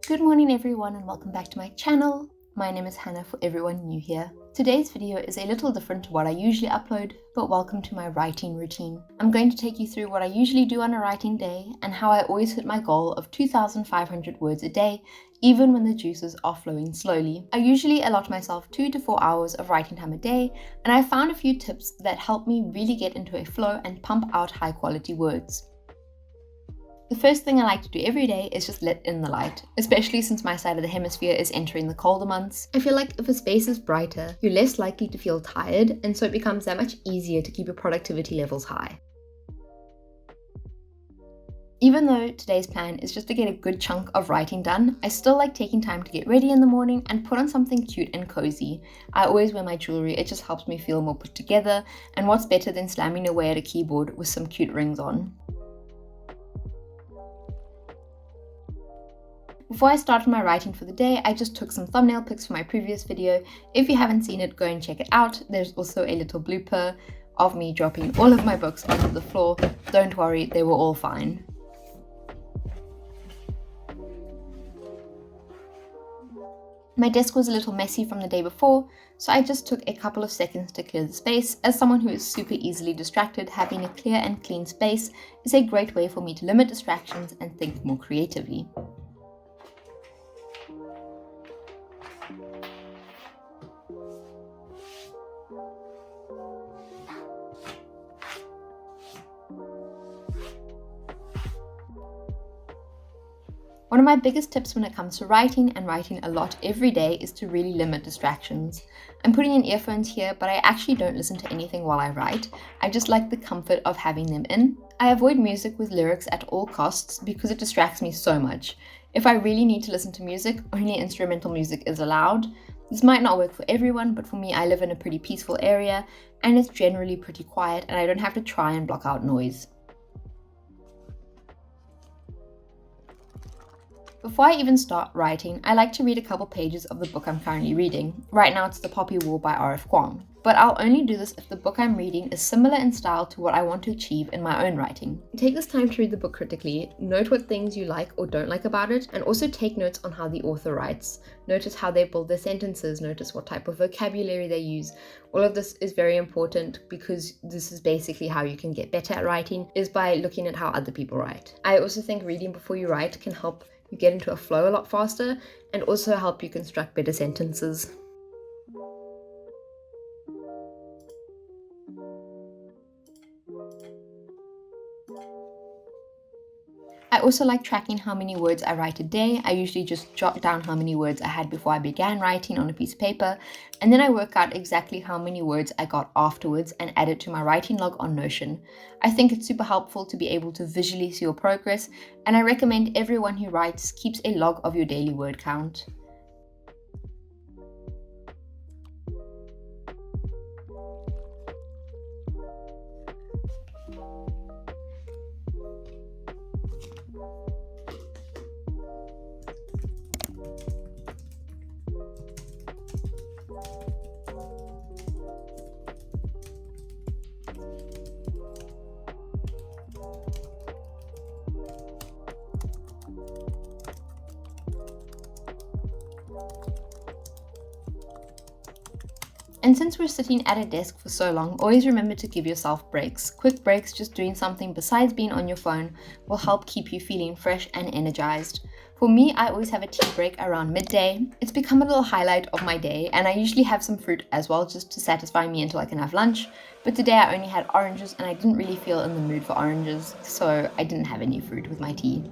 Good morning everyone and welcome back to my channel. My name is Hannah for everyone new here. Today's video is a little different to what I usually upload, but welcome to my writing routine. I'm going to take you through what I usually do on a writing day and how I always hit my goal of 2,500 words a day, even when the juices are flowing slowly. I usually allot myself 2 to 4 hours of writing time a day, and I found a few tips that help me really get into a flow and pump out high quality words. The first thing I like to do every day is just let in the light, especially since my side of the hemisphere is entering the colder months. I feel like if a space is brighter, you're less likely to feel tired, and so it becomes that much easier to keep your productivity levels high. Even though today's plan is just to get a good chunk of writing done, I still like taking time to get ready in the morning and put on something cute and cozy. I always wear my jewelry, it just helps me feel more put together, and what's better than slamming away at a keyboard with some cute rings on. Before I started my writing for the day, I just took some thumbnail pics for my previous video. If you haven't seen it, go and check it out. There's also a little blooper of me dropping all of my books onto the floor. Don't worry, they were all fine. My desk was a little messy from the day before, so I just took a couple of seconds to clear the space. As someone who is super easily distracted, having a clear and clean space is a great way for me to limit distractions and think more creatively. One of my biggest tips when it comes to writing and writing a lot every day is to really limit distractions. I'm putting in earphones here, but I actually don't listen to anything while I write. I just like the comfort of having them in. I avoid music with lyrics at all costs because it distracts me so much. If I really need to listen to music, only instrumental music is allowed. This might not work for everyone, but for me, I live in a pretty peaceful area and it's generally pretty quiet and I don't have to try and block out noise. Before I even start writing, I like to read a couple pages of the book I'm currently reading. Right now it's The Poppy War by R.F. Kuang. But I'll only do this if the book I'm reading is similar in style to what I want to achieve in my own writing. Take this time to read the book critically, note what things you like or don't like about it, and also take notes on how the author writes. Notice how they build their sentences, notice what type of vocabulary they use. All of this is very important because this is basically how you can get better at writing, is by looking at how other people write. I also think reading before you write can help you get into a flow a lot faster and also help you construct better sentences. I also like tracking how many words I write a day. I usually just jot down how many words I had before I began writing on a piece of paper, and then I work out exactly how many words I got afterwards and add it to my writing log on Notion. I think it's super helpful to be able to visually see your progress, and I recommend everyone who writes keeps a log of your daily word count. And since we're sitting at a desk for so long, always remember to give yourself breaks. Quick breaks, just doing something besides being on your phone, will help keep you feeling fresh and energized. For me, I always have a tea break around midday. It's become a little highlight of my day, and I usually have some fruit as well just to satisfy me until I can have lunch. But today I only had oranges and I didn't really feel in the mood for oranges, so I didn't have any fruit with my tea.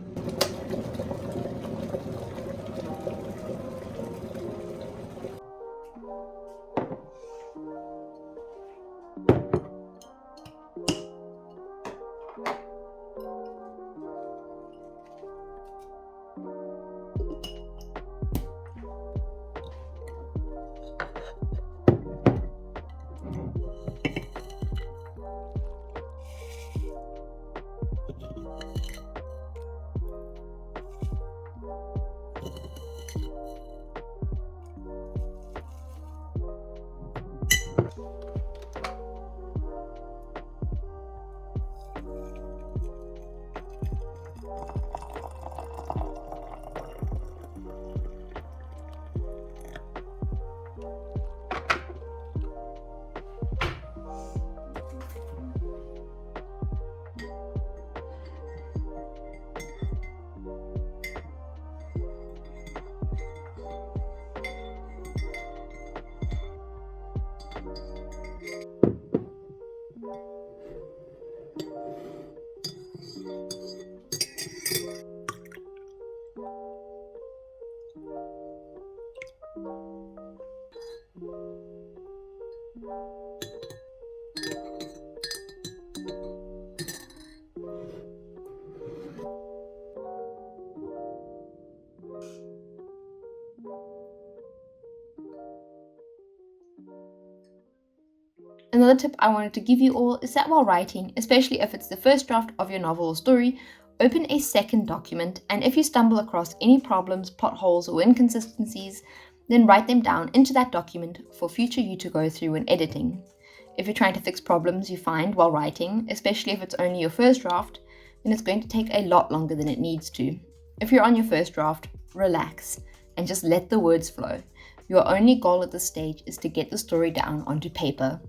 Another tip I wanted to give you all is that while writing, especially if it's the first draft of your novel or story, open a second document, and if you stumble across any problems, plot holes, or inconsistencies, then write them down into that document for future you to go through when editing. If you're trying to fix problems you find while writing, especially if it's only your first draft, then it's going to take a lot longer than it needs to. If you're on your first draft, relax and just let the words flow. Your only goal at this stage is to get the story down onto paper.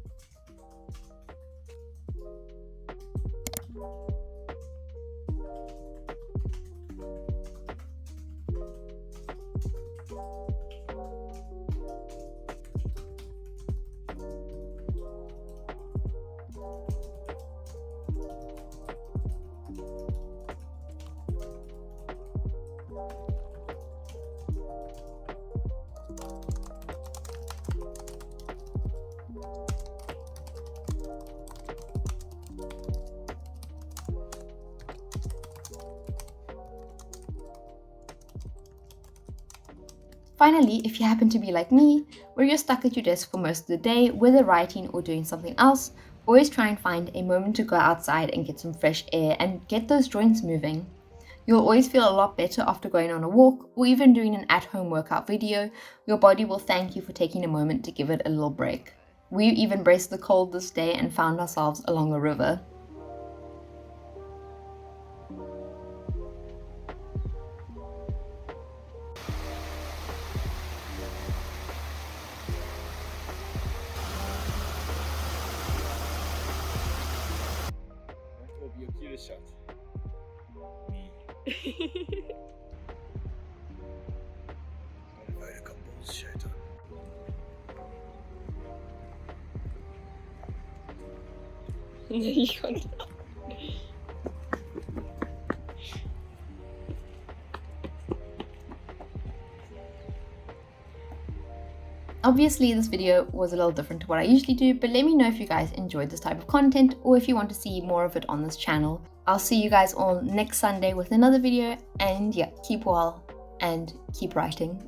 Finally, if you happen to be like me, where you're stuck at your desk for most of the day, whether writing or doing something else, always try and find a moment to go outside and get some fresh air and get those joints moving. You'll always feel a lot better after going on a walk or even doing an at-home workout video. Your body will thank you for taking a moment to give it a little break. We even braced the cold this day and found ourselves along a river. Your cutest shot. Me. Weil der Kombos scheitern. Ich konnte. Obviously, this video was a little different to what I usually do, but let me know if you guys enjoyed this type of content or if you want to see more of it on this channel. I'll see you guys all next Sunday with another video, and yeah, keep well and keep writing.